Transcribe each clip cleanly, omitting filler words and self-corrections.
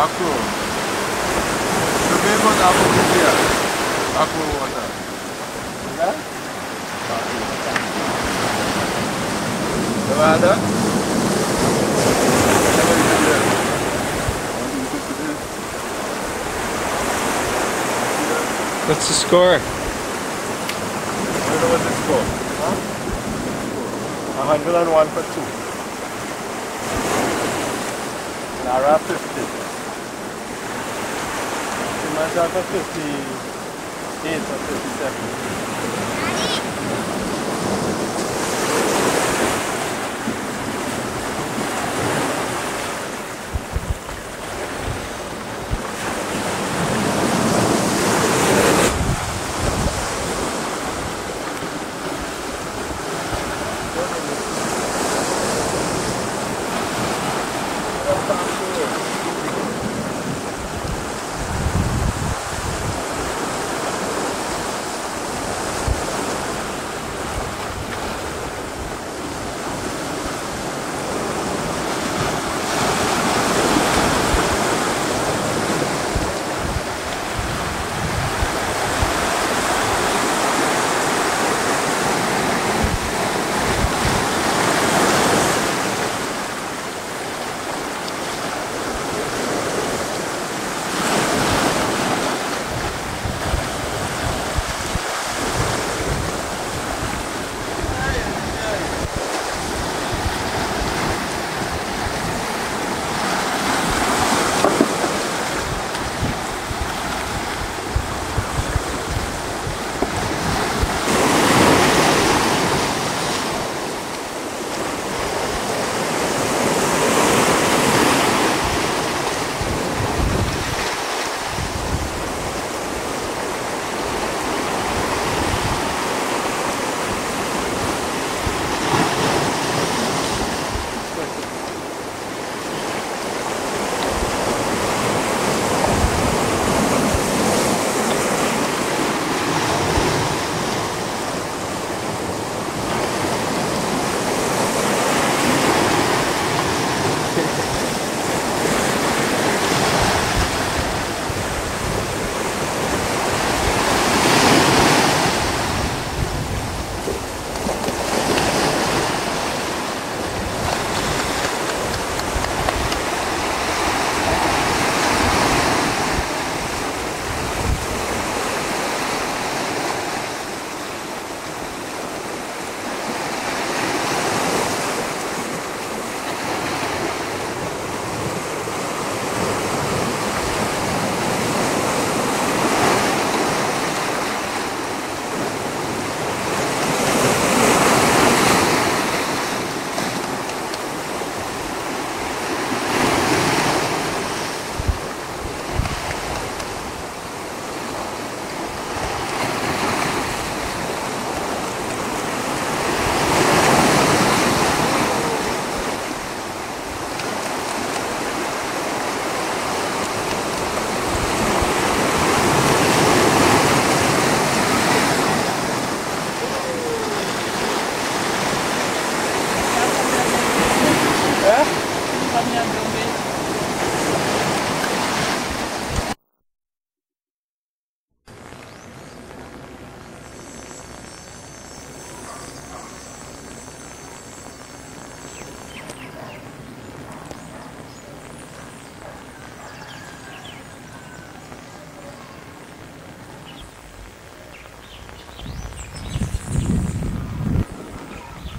Aqua. Tobago and Aqua. Aqua water. Yeah? The water? What's the score? I don't know what the score. Huh? 101 for 2. Lara 50. Myself for 58 or 57.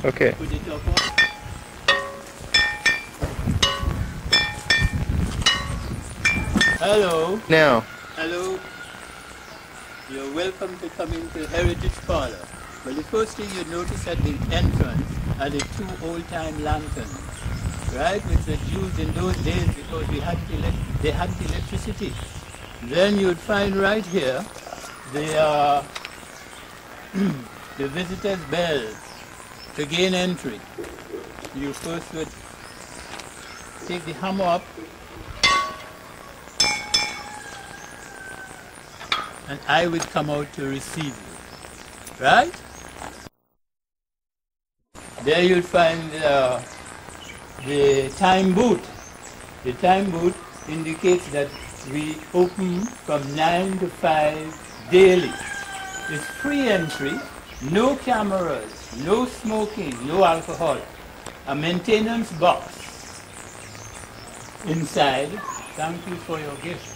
Okay. Put it up on. Hello. Now. Hello. You're welcome to come into Heritage Parlor. Well, the first thing you notice at the entrance are the 2 old-time lanterns, right? Which were used in those days because they hadn't electricity. Then you'd find right here the the visitor's bell to gain entry. You first would take the hammer up and I would come out to receive you, right? There you'd find the time boot. The time boot indicates that we open from 9 to 5 daily. It's free entry, no cameras, no smoking, no alcohol. A maintenance box inside. Thank you for your gift.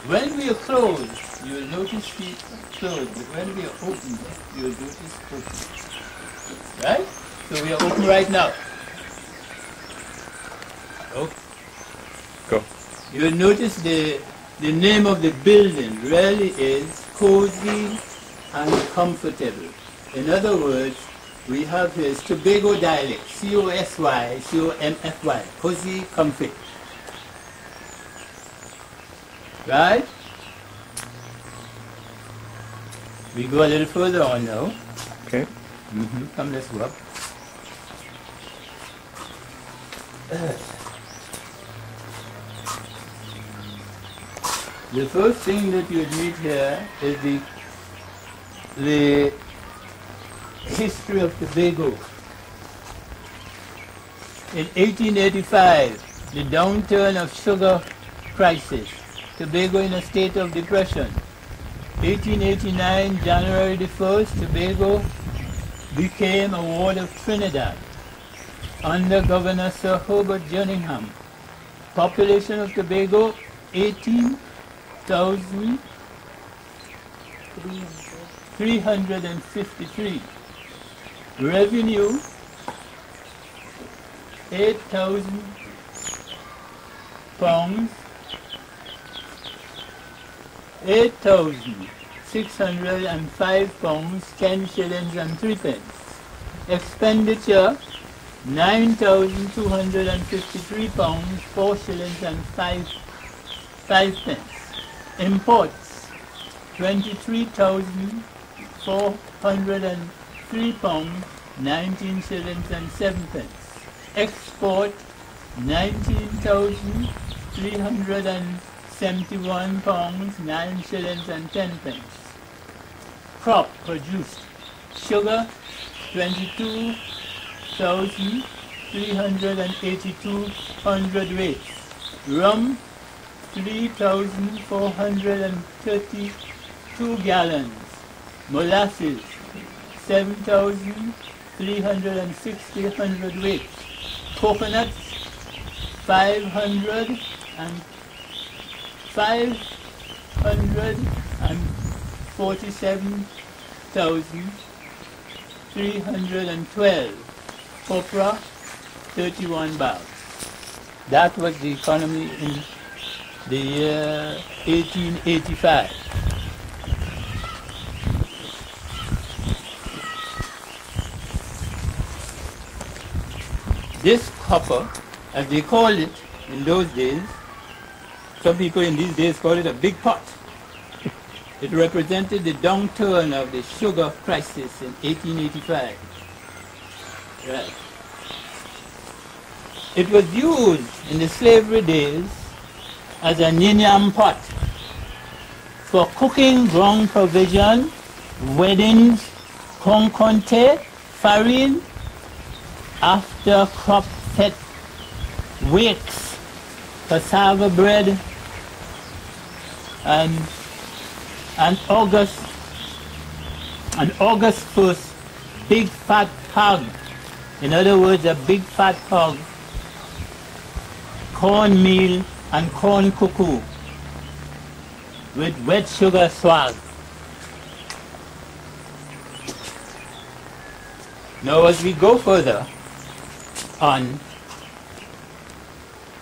When we are closed, you'll notice the closed, but when we are open, you'll notice open. Right? So we are open right now. Okay. Go. You'll notice the name of the building really is cozy and comfortable. In other words, we have here Tobago dialect, C-O-S-Y, C-O-M-F-Y, cozy, comfy. Right? We go a little further on now. Okay. Come, let's go up. The first thing that you meet here is the history of Tobago. In 1885, the downturn of sugar crisis, Tobago in a state of depression. 1889, January the 1st, Tobago became a ward of Trinidad under Governor Sir Herbert Jerningham. Population of Tobago, 18,353. Revenue, 8,000 pounds, 8,605 pounds, 10 shillings and 3 pence. Expenditure, 9,253 pounds, 4 shillings and 5 pence. Imports, 23,403 pounds, 19 shillings and 7 pence. Export, 19,371 pounds, 9 shillings and 10 pence. Crop produced, sugar, 22,382 hundredweight. Rum, 3,432 gallons. Molasses, 7,360 hundredweight. Coconuts, 547,312. Copra, 31 bags. That was the economy in the year 1885. This copper, as they called it in those days, some people in these days call it a big pot. It represented the downturn of the sugar crisis in 1885. Right. It was used in the slavery days as a yin pot for cooking ground provision, weddings, conconte, farine, after crop set wakes, cassava bread, and August 1st, big fat hog. In other words, a big fat hog, cornmeal and corn cuckoo with wet sugar swag. Now as we go further on,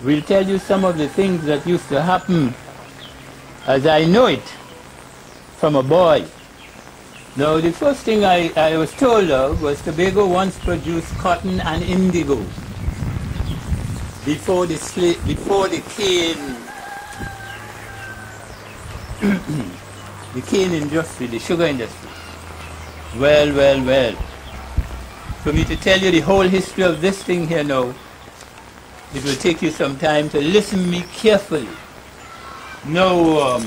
we'll tell you some of the things that used to happen as I know it from a boy. Now the first thing I was told of was Tobago once produced cotton and indigo before the cane the cane industry, the sugar industry. Well. For me to tell you the whole history of this thing here now, it will take you some time to listen me carefully. Now,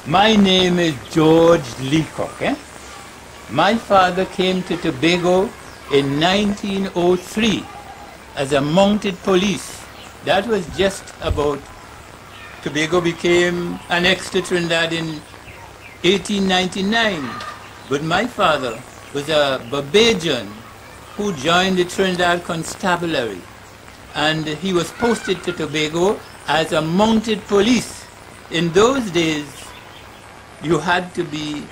my name is George Leacock. My father came to Tobago in 1903 as a mounted police That was just about Tobago became annexed to Trinidad in 1899. But my father was a Barbadian who joined the Trinidad Constabulary, and he was posted to Tobago as a mounted police. In those days, you had to be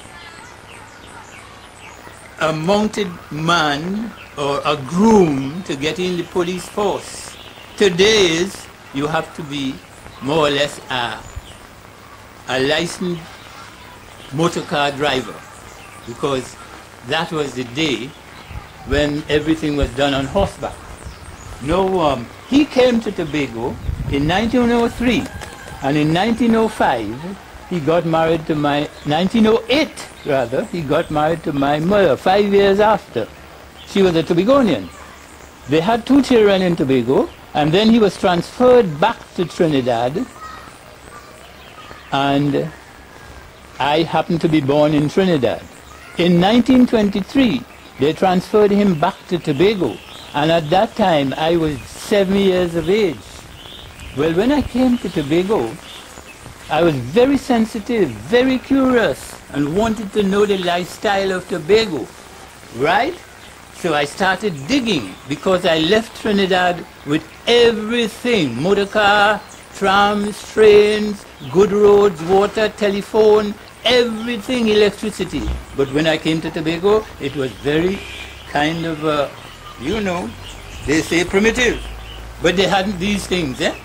a mounted man or a groom to get in the police force. Today, you have to be more or less a licensed motor car driver, because that was the day when everything was done on horseback. No, he came to Tobago in 1903, and in 1905 he got married to 1908 rather, he got married to my mother 5 years after. She was a Tobagonian. They had 2 children in Tobago, and then he was transferred back to Trinidad, and I happened to be born in Trinidad. In 1923, they transferred him back to Tobago, and at that time I was 7 years of age. Well, when I came to Tobago, I was very sensitive, very curious, and wanted to know the lifestyle of Tobago, right? So I started digging, because I left Trinidad with everything: motor car, trams, trains, good roads, water, telephone, everything, electricity. But when I came to Tobago, it was very kind of, you know, they say primitive, but they hadn't these things, eh?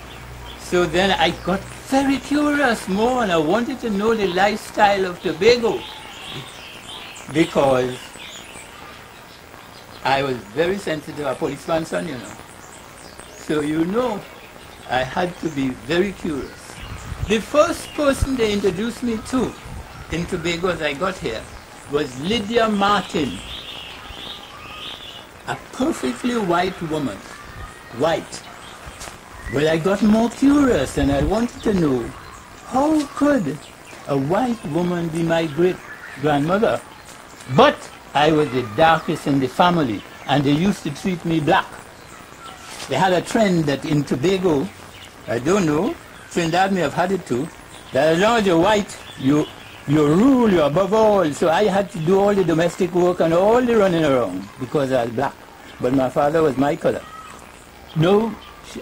So then I got very curious more, and I wanted to know the lifestyle of Tobago, because I was very sensitive, a policeman's son, you know. So, you know, I had to be very curious. The first person they introduced me to in Tobago as I got here was Lydia Martin, a perfectly white woman, white. Well, I got more curious, and I wanted to know, how could a white woman be my great-grandmother? But I was the darkest in the family, and they used to treat me black. They had a trend that in Tobago, I don't know, Trinidad may have had it too, that as long as you're white, you rule, you're above all. So I had to do all the domestic work and all the running around because I was black. But my father was my color. No,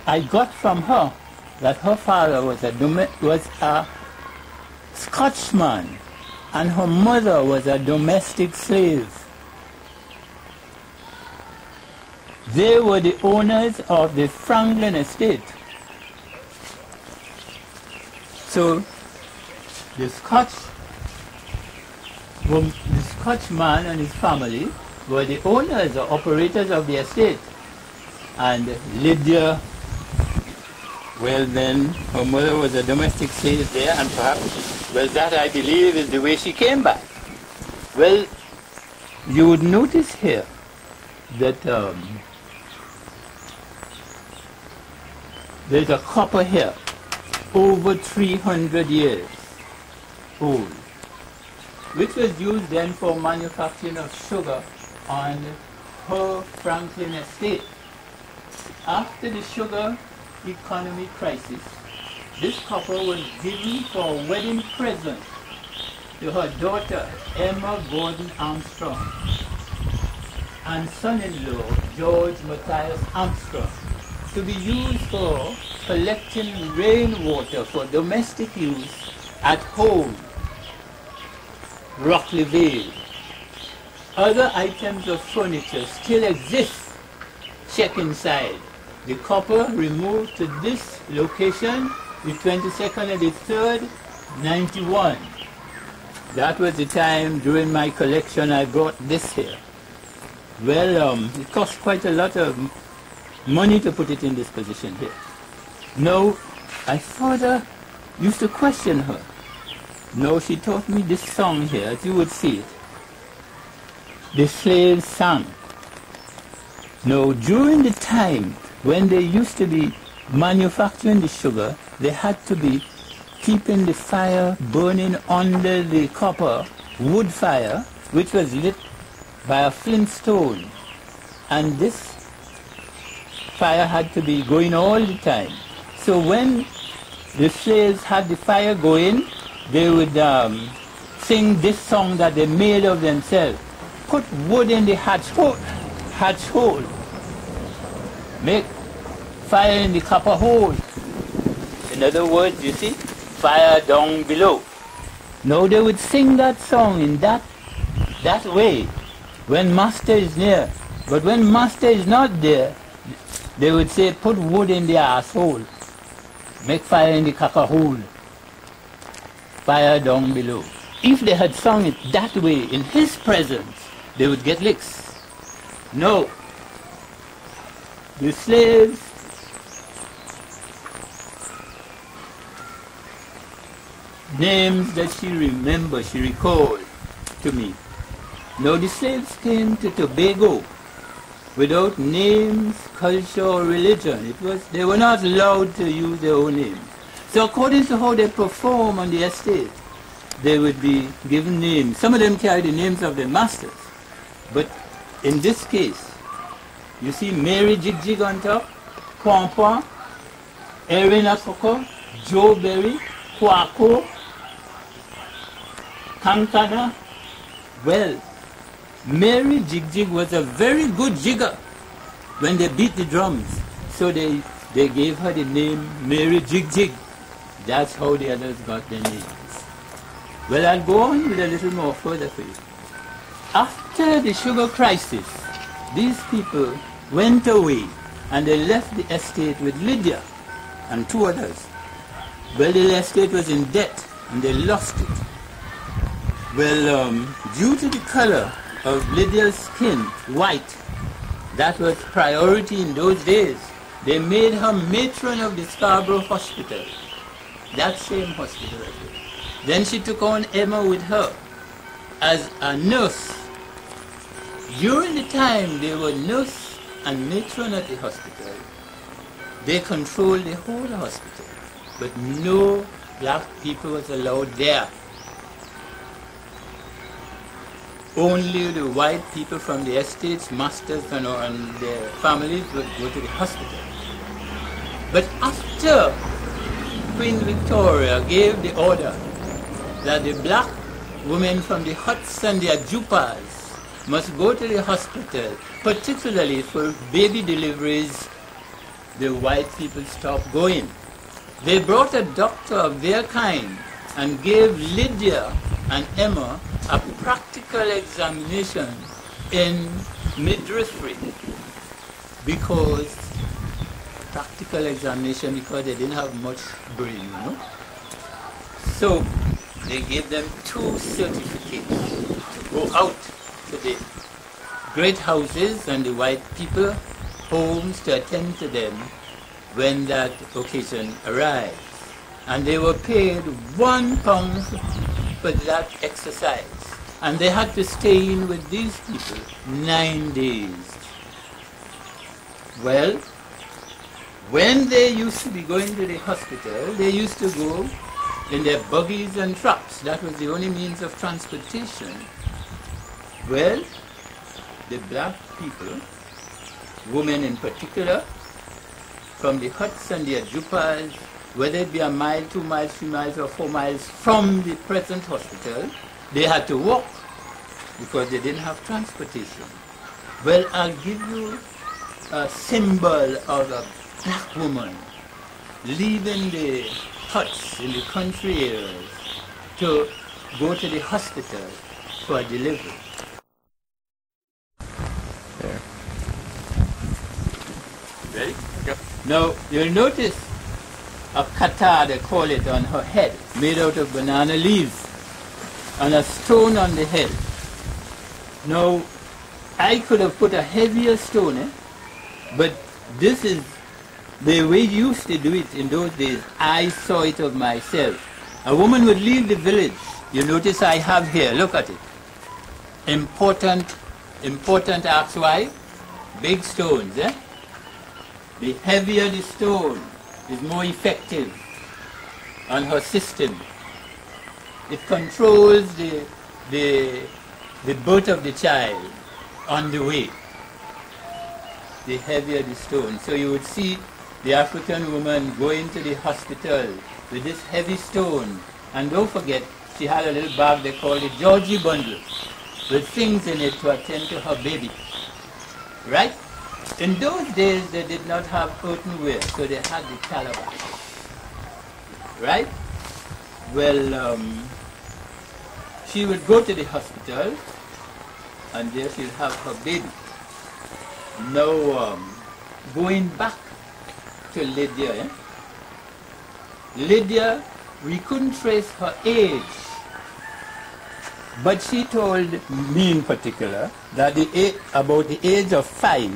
I got from her that her father was a Scotchman, and her mother was a domestic slave. They were the owners of the Franklin estate. So the Scotchman and his family were the owners or operators of the estate. And Lydia, well then, her mother was a domestic slave there, and perhaps, well, that I believe is the way she came back. Well, you would notice here that there's a copper here, over 300 years old, which was used then for manufacturing of sugar on her Franklin estate. After the sugar economy crisis, this copper was given for a wedding present to her daughter, Emma Gordon Armstrong, and son-in-law, George Matthias Armstrong, to be used for collecting rainwater for domestic use at home, Rockley Vale. Other items of furniture still exist. Check inside. The copper removed to this location the 22nd of the 3rd, 91. That was the time during my collection I brought this here. Well, it cost quite a lot of money to put it in this position here. No, I further used to question her. No, she taught me this song here, as you would see it. The slaves sang. No, during the time when they used to be manufacturing the sugar, they had to be keeping the fire burning under the copper wood fire, which was lit by a flint stone. And this fire had to be going all the time. So when the slaves had the fire going, they would sing this song that they made of themselves. Put wood in the hatch hole. Make fire in the copper hole. In other words, you see, fire down below. Now they would sing that song in that way when master is near. But when master is not there, they would say, put wood in the asshole. Make fire in the copper hole. Fire down below. If they had sung it that way in his presence, they would get licks. No. The slaves names that she recalled to me. Now the slaves came to Tobago without names, culture, or religion. They were not allowed to use their own names. So according to how they perform on the estate, they would be given names. Some of them carry the names of their masters. But in this case, you see Mary Jig Jig on top, Pwan Pwan, Erin Akoko, Joe Berry, Kwako, Kankana. Well, Mary Jig Jig was a very good jigger when they beat the drums. So they gave her the name Mary Jig Jig. That's how the others got their names. Well, I'll go on with a little more further for you. After the sugar crisis, these people went away and they left the estate with Lydia and two others. Well, the estate was in debt and they lost it. Well, due to the color of Lydia's skin, white, that was priority in those days. They made her matron of the Scarborough Hospital, that same hospital. Then she took on Emma with her as a nurse. During the time they were nurse and matron at the hospital, they controlled the whole hospital, but no black people was allowed there. Only the white people from the estates, masters and their families would go to the hospital. But after Queen Victoria gave the order that the black women from the huts and the ajupas must go to the hospital, particularly for baby deliveries, the white people stopped going. They brought a doctor of their kind and gave Lydia and Emma a practical examination in midwifery because they didn't have much brain, you know. So they gave them 2 certificates to go out to the great houses and the white people homes to attend to them when that occasion arrived. And they were paid £1 for that exercise. And they had to stay in with these people 9 days. Well, when they used to be going to the hospital, they used to go in their buggies and trucks. That was the only means of transportation. Well, the black people, women in particular, from the huts and the ajupas, whether it be a mile, 2 miles, 3 miles, or 4 miles from the present hospital, they had to walk because they didn't have transportation. Well, I'll give you a symbol of a black woman leaving the huts in the country areas to go to the hospital for a delivery. There. Ready? Yep. Now, you'll notice a kata, they call it, on her head, made out of banana leaves, and a stone on the head. Now, I could have put a heavier stone, but this is the way you used to do it in those days. I saw it of myself. A woman would leave the village. You notice I have here, look at it. Important, ask why? Big stones, eh? The heavier the stone is more effective on her system. It controls the birth of the child on the way. The heavier the stone. So you would see the African woman going to the hospital with this heavy stone. And don't forget, she had a little bag they called the Georgie bundle with things in it to attend to her baby. Right? In those days, they did not have earthenware, so they had the calabash. Right? Well, she would go to the hospital, and there she'll have her baby. Now, going back to Lydia, Lydia, we couldn't trace her age, but she told me in particular that about the age of 5,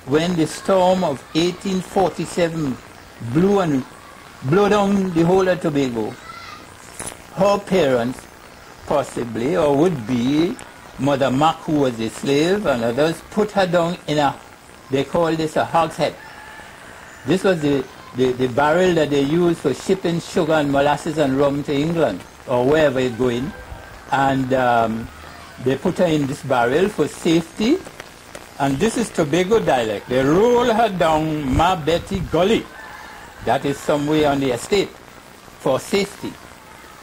when the storm of 1847 blew down the whole of Tobago, her parents, possibly, or would be, Mother Mac, who was a slave, and others, put her down in they call this a hogshead. This was the barrel that they used for shipping sugar and molasses and rum to England, or wherever it's going. And they put her in this barrel for safety. And this is Tobago dialect. They roll her down Ma Betty Gully. That is somewhere on the estate, for safety.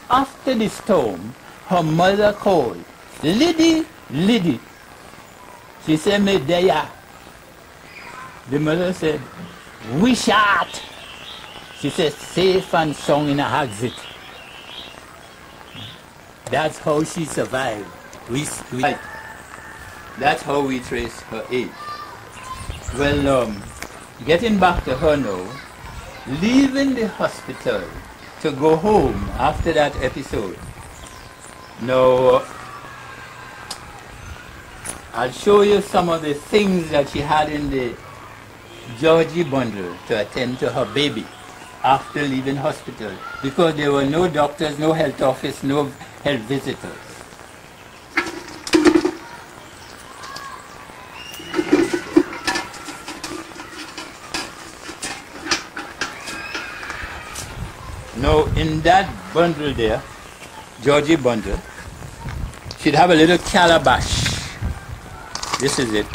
After the storm, her mother called, Liddy, Liddy. She said, me there. The mother said, we shot. She said, safe and sound in a exit. That's how she survived. That's how we trace her age. Well, getting back to her now, leaving the hospital to go home after that episode. Now, I'll show you some of the things that she had in the Georgie bundle to attend to her baby after leaving hospital, because there were no doctors, no health office, no health visitors. Now, in that bundle there, Georgie bundle, she'd have a little calabash. This is it.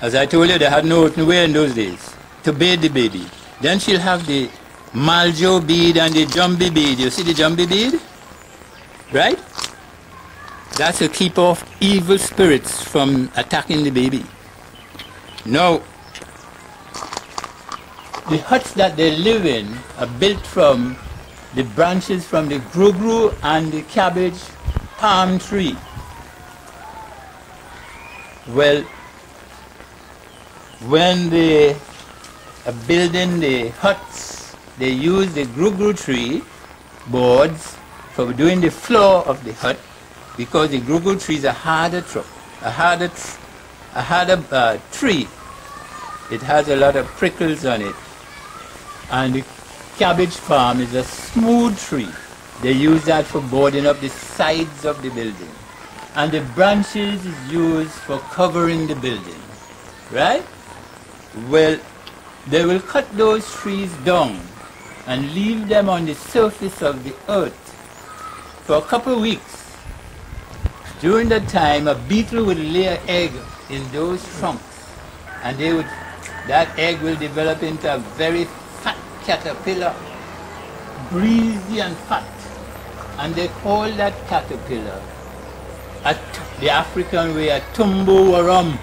As I told you, they had no earthenware in those days to bathe the baby. Then she'll have the maljo bead and the jumbie bead. You see the jumbie bead? Right? That's to keep off evil spirits from attacking the baby. Now, the huts that they live in are built from the branches from the grugru and the cabbage palm tree. Well, when they are building the huts, they use the grugru tree boards for doing the floor of the hut, because the grugru tree is a harder tree. It has a lot of prickles on it. And the cabbage palm is a smooth tree. They use that for boarding up the sides of the building. And the branches is used for covering the building. Right? Well, they will cut those trees down and leave them on the surface of the earth for a couple of weeks. During that time, a beetle would lay an egg in those trunks, and that egg will develop into a very fat caterpillar, greasy and fat. And they call that caterpillar, the African way, a tumbo-warum.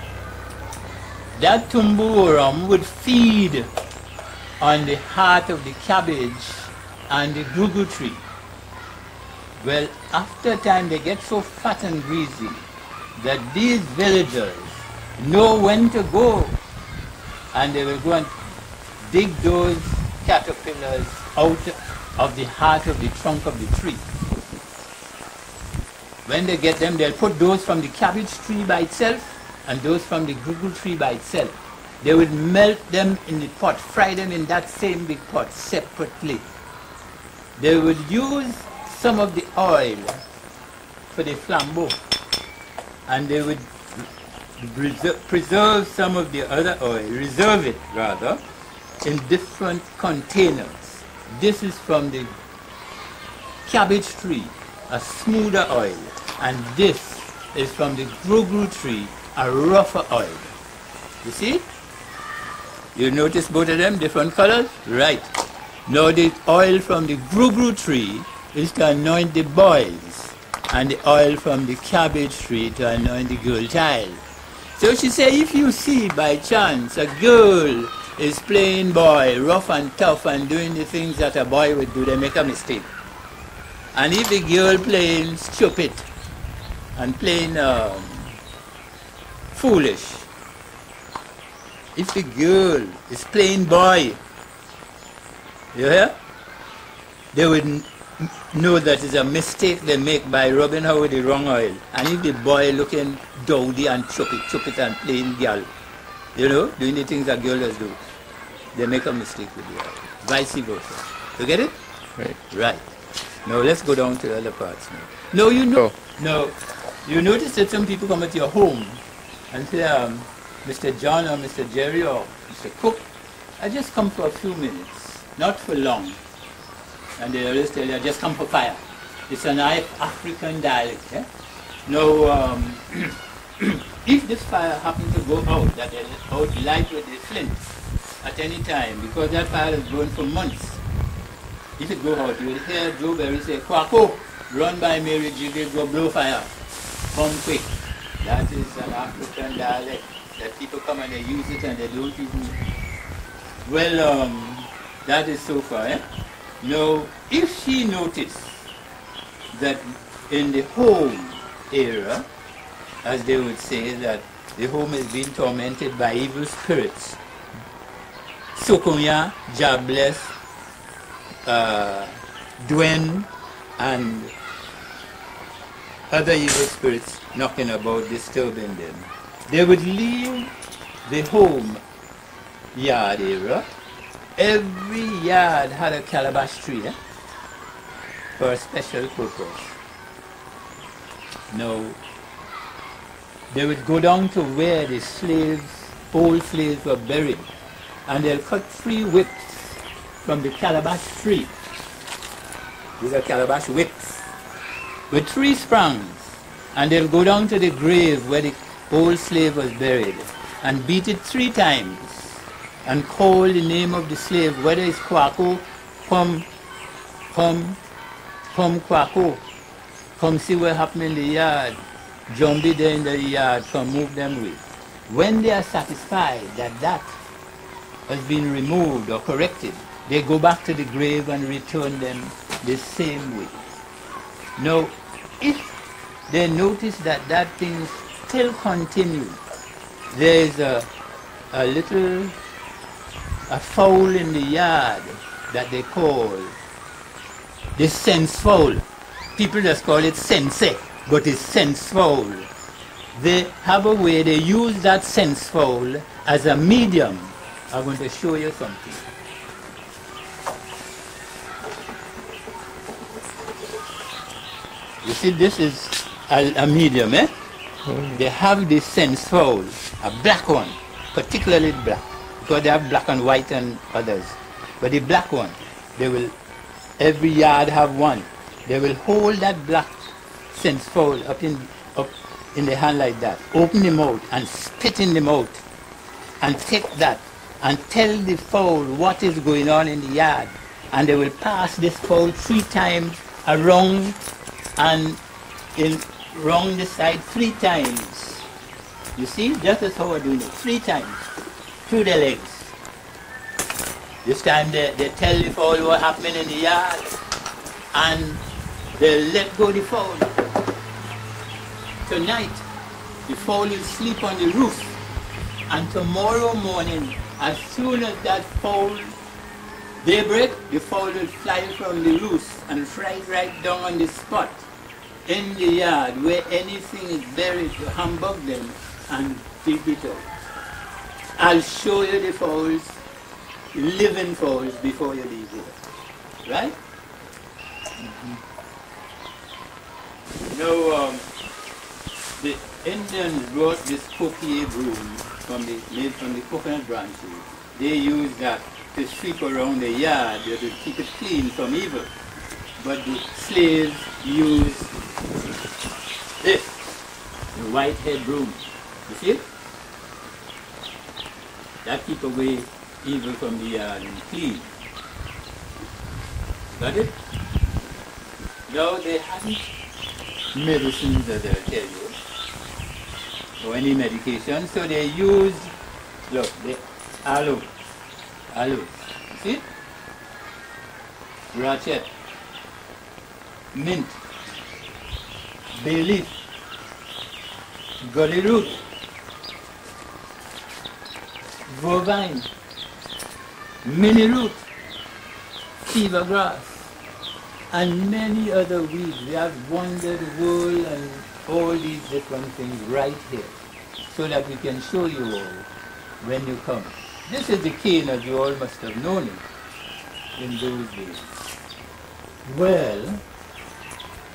That tumbo-warum would feed on the heart of the cabbage and the grugru tree. Well, after a time they get so fat and greasy that these villagers know when to go, and they will go and dig those caterpillars out of the heart of the trunk of the tree. When they get them, they'll put those from the cabbage tree by itself and those from the grugru tree by itself. They would melt them in the pot, fry them in that same big pot separately. They would use some of the oil for the flambeau, and they would preserve some of the other oil, reserve it rather, in different containers. This is from the cabbage tree, a smoother oil, and this is from the grugru tree, a rougher oil. You see? You notice both of them, different colors? Right. Now the oil from the grugru tree is to anoint the boys, and the oil from the cabbage tree to anoint the girl child. So she said, if you see by chance a girl is playing boy, rough and tough and doing the things that a boy would do, they make a mistake. And if the girl playing stupid and playing foolish, if the girl is playing boy, you hear? They would know that it's a mistake they make by rubbing her with the wrong oil. And if the boy looking dowdy and chupit and playing girl, you know, doing the things that girls do, they make a mistake with the oil. Vice versa. You get it? Right. Right. Now let's go down to the other parts now. No, you know. No, you notice that some people come at your home and say, Mr. John or Mr. Jerry or Mr. Cook, I just come for a few minutes, not for long. And they always tell you, I just come for fire. It's an African dialect. Eh? Now, if this fire happens to go out, that they out light with the flint at any time, because that fire has burned for months, if it go out, you will hear Joe Berry say, Kwako, run by Mary Jiggle, go blow fire. Come quick. That is an African dialect that people come and they use it and they don't even... Well, that is so far, eh? Now, if she noticed that in the home era, as they would say, that the home is being tormented by evil spirits, Sokonya, Jobless, Dwen, and other evil spirits knocking about, disturbing them, they would leave the home yard area. Every yard had a calabash tree for a special purpose. Now, they would go down to where the slaves, old slaves were buried, and they'll cut 3 whips from the calabash tree. These are calabash whips with 3 sprangs, and they'll go down to the grave where the old slave was buried and beat it 3 times and call the name of the slave, whether it's Kwako, come Kwako, come see what happened in the yard, Jumbie there in the yard, come move them away. When they are satisfied that that has been removed or corrected, they go back to the grave and return them the same way. Now, if they notice that that thing still continues, there is a fowl in the yard that they call the sense fowl. People just call it sense, but it's sense fowl. They have a way, they use that sense fowl as a medium. I'm going to show you something. You see, this is a medium, eh? They have this sense fowl, a black one, particularly black, because they have black and white and others. But the black one, they will, every yard have one. They will hold that black sense fowl up in the hand like that, open the mouth and spit in the mouth, and take that and tell the fowl what is going on in the yard. And they will pass this fowl 3 times around and round the side 3 times. You see, that is how we're doing it, 3 times through the legs. This time they tell the fowl what happened in the yard, and they let go the fowl. Tonight, the fowl will sleep on the roof, and tomorrow morning, as soon as that fowl daybreak, the fowl will fly from the roof and fly right down on the spot in the yard where anything is buried to humbug them and dig it out. I'll show you the fowls, living fowls, before you leave here. Right? Now, the Indians brought this copier broom made from the coconut branches. They use that to sweep around the yard to keep it clean from evil. But the slaves use this, the white head broom. You see it? That keeps away even from the yard and clean. Got it? Now they hadn't medicines, as I'll tell you, or any medication, so they used, look, the aloe, you see? Ratchet, mint, bay leaf, gully root, vervine, mini root, fever grass, and many other weeds. We have wondered wool and all these different things right here, so that we can show you all when you come. This is the cane, as you all must have known it in those days. Well,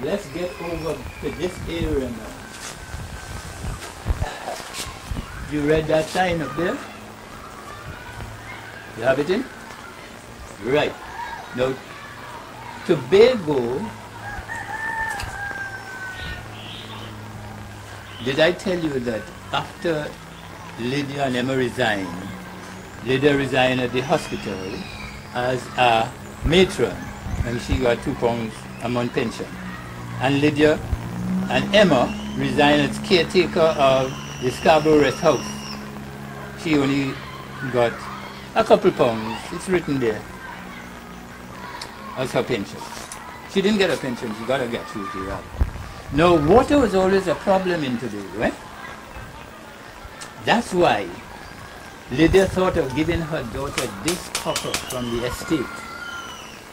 let's get over to this area now. You read that sign up there? You have it in? Right. Now, Tobago, did I tell you that after Lydia and Emma resigned, Lydia resigned at the hospital as a matron, and she got £2 a month pension. And Lydia and Emma resigned as caretaker of the Scarborough Rest House. She only got a couple pounds, it's written there, as her pension. She didn't get a pension, she got a gratuity rather. Now, water was always a problem in Tobago, right? That's why Lydia thought of giving her daughter this copper from the estate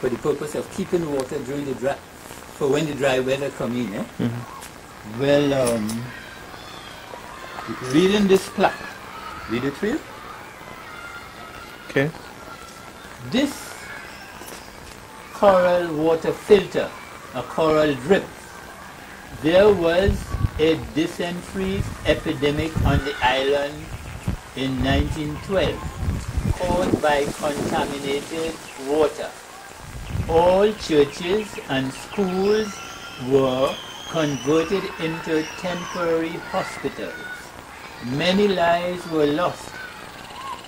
for the purpose of keeping water during the dry, for when the dry weather come in. Well, reading this plaque, read it for you. Okay. This coral water filter, a coral drip, there was a dysentery epidemic on the island in 1912 caused by contaminated water. All churches and schools were converted into temporary hospitals. Many lives were lost.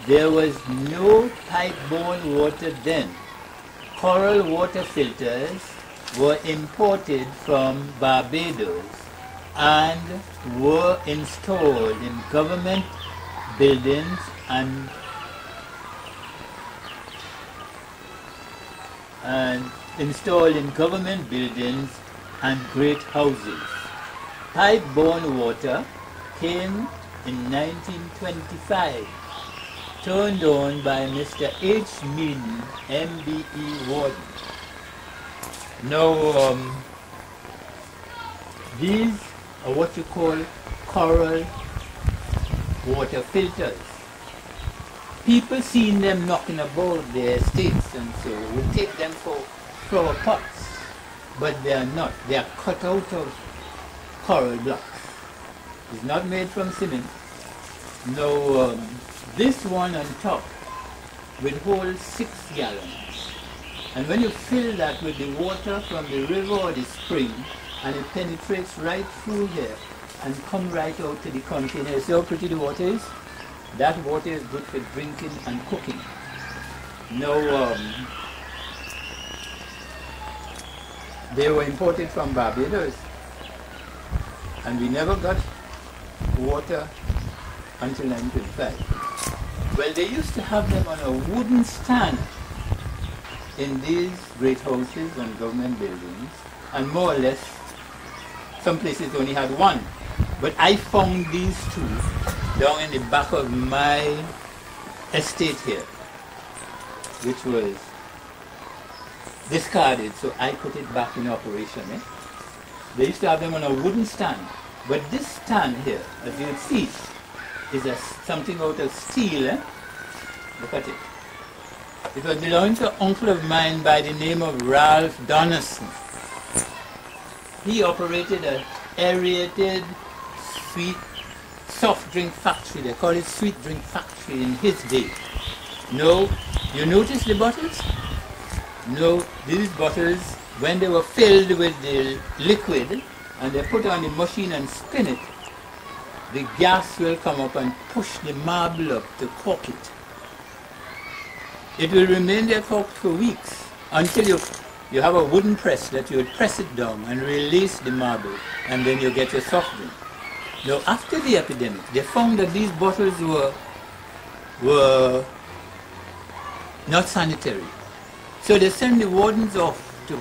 There was no pipe-borne water then. Coral water filters were imported from Barbados and were installed in government buildings and great houses. Pipe-borne water came in 1925, turned on by Mr. H. Meaden, MBE warden. Now, these are what you call coral water filters. People seen them knocking about their estates and so would take them for flower pots, but they are not. They are cut out of coral blocks. It's not made from cement. No, this one on top will hold 6 gallons. And when you fill that with the water from the river or the spring, and it penetrates right through here and come right out to the container. See how pretty the water is? That water is good for drinking and cooking. Now, they were imported from Barbados, and we never got water until 1925. Well, they used to have them on a wooden stand in these great houses and government buildings, and more or less, some places only had one. But I found these two down in the back of my estate here, which was discarded, so I put it back in operation. They used to have them on a wooden stand, but this stand here, as you can see, is something out of steel. Look at it. It was belonging to an uncle of mine by the name of Ralph Donaldson. He operated an aerated soft drink factory. They call it sweet drink factory in his day. No, you notice the bottles? No, these bottles, when they were filled with the liquid and they put on the machine and spin it, the gas will come up and push the marble up to cork it. it will remain there cooked for weeks until you have a wooden press that you would press it down and release the marble, and then you get your soft drink. Now, after the epidemic, they found that these bottles were not sanitary. So they sent the wardens off to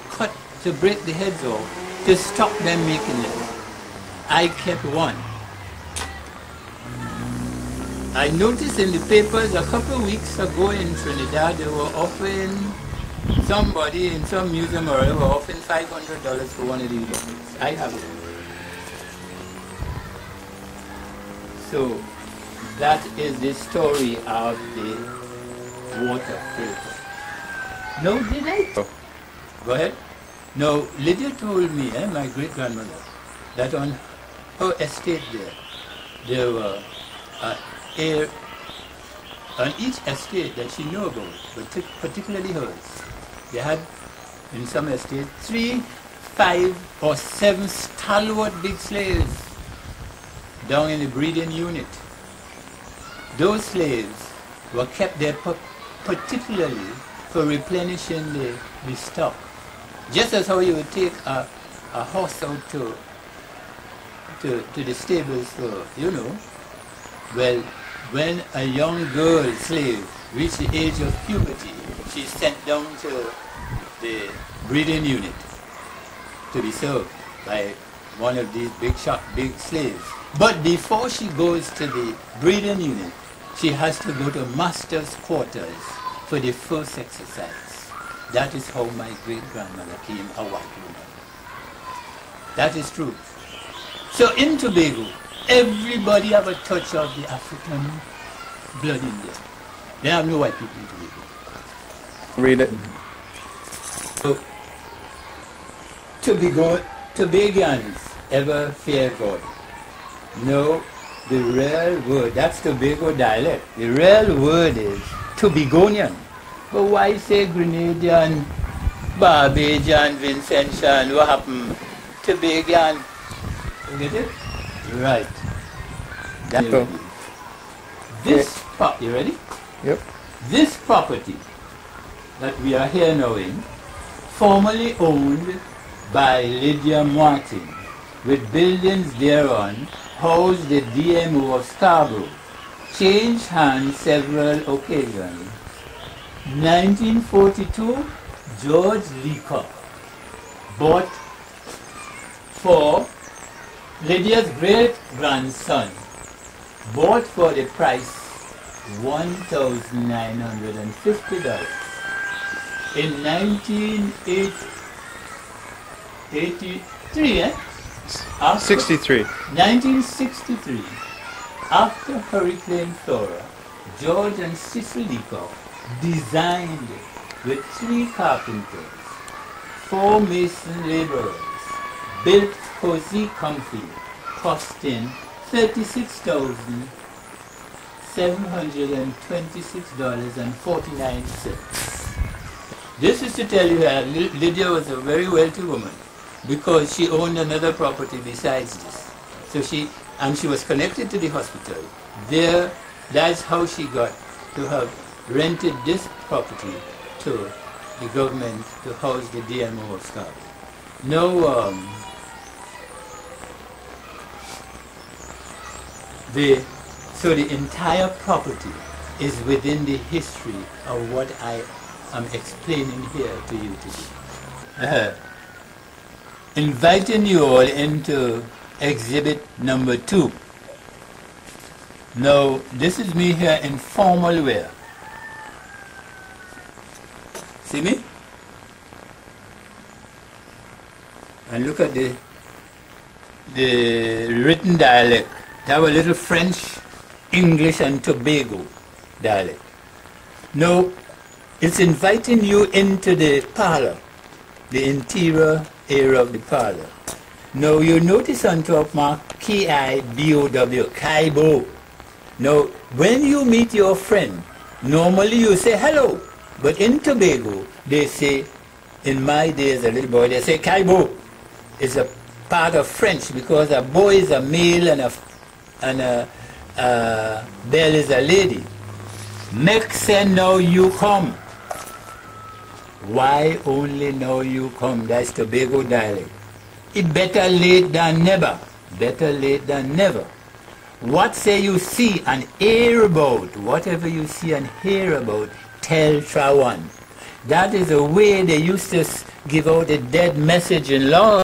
break the heads off, to stop them making it. I kept one. I noticed in the papers a couple of weeks ago in Trinidad, they were offering somebody in some museum or whatever, offering $500 for one of these bottles. I have it. So that is the story of the water filter. No, did I? Oh. Go ahead. No, Lydia told me, my great-grandmother, that on her estate there were on each estate that she knew about, but particularly hers, they had in some estates 3, 5, or 7 stalwart big slaves down in the breeding unit. Those slaves were kept there particularly for replenishing the stock. Just as how you would take a horse out to the stables for, well, when a young girl slave reached the age of puberty, she's sent down to the breeding unit to be served by one of these big slaves. But before she goes to the breeding unit, she has to go to master's quarters for the first exercise. That is how my great-grandmother came a white woman. That is true. So in Tobago, everybody have a touch of the African blood in there. There are no white people in Tobago. Read it. So, Tobagans ever fear God? No, the real word, that's Tobago dialect. The real word is Tobagonian. But why say Grenadian, Barbadian, Vincentian, what happened? Tobagan. You get it? Right. That's Cool. This you ready? Yep. This property that we are here now in, formerly owned by Lydia Martin, with buildings thereon, housed the DMO of Scarborough, changed hands several occasions. 1942, George Leacock bought for Lydia's great-grandson, bought for the price $1,950. In 1983, 63. 1963, after Hurricane Flora, George and Cecil Leacock designed with 3 carpenters, 4 mason laborers, built cozy comfy, costing $36,726.49. This is to tell you that Lydia was a very wealthy woman because she owned another property besides this. So she was connected to the hospital. That's how she got to have rented this property to the government to house the DMO of Scarborough. No, so the entire property is within the history of what I am explaining here to you today. Inviting you all into exhibit number 2. Now, this is me here in formal wear. See me? And look at the written dialect. They have a little French, English, and Tobago dialect. Now, it's inviting you into the parlor, the interior area of the parlor. Now, you notice on top mark K-I-B-O-W, Kaibo. Now, when you meet your friend, normally you say hello. But in Tobago, they say, in my day as a little boy, they say Kaibo. It's a part of French because a boy is a male and a belle is a lady. Make say now you come. Why only now you come? That's Tobago dialect. It better late than never. Better late than never. What say you see and hear about? Whatever you see and hear about, tell Trawan. That is the way they used to give out a dead message in law.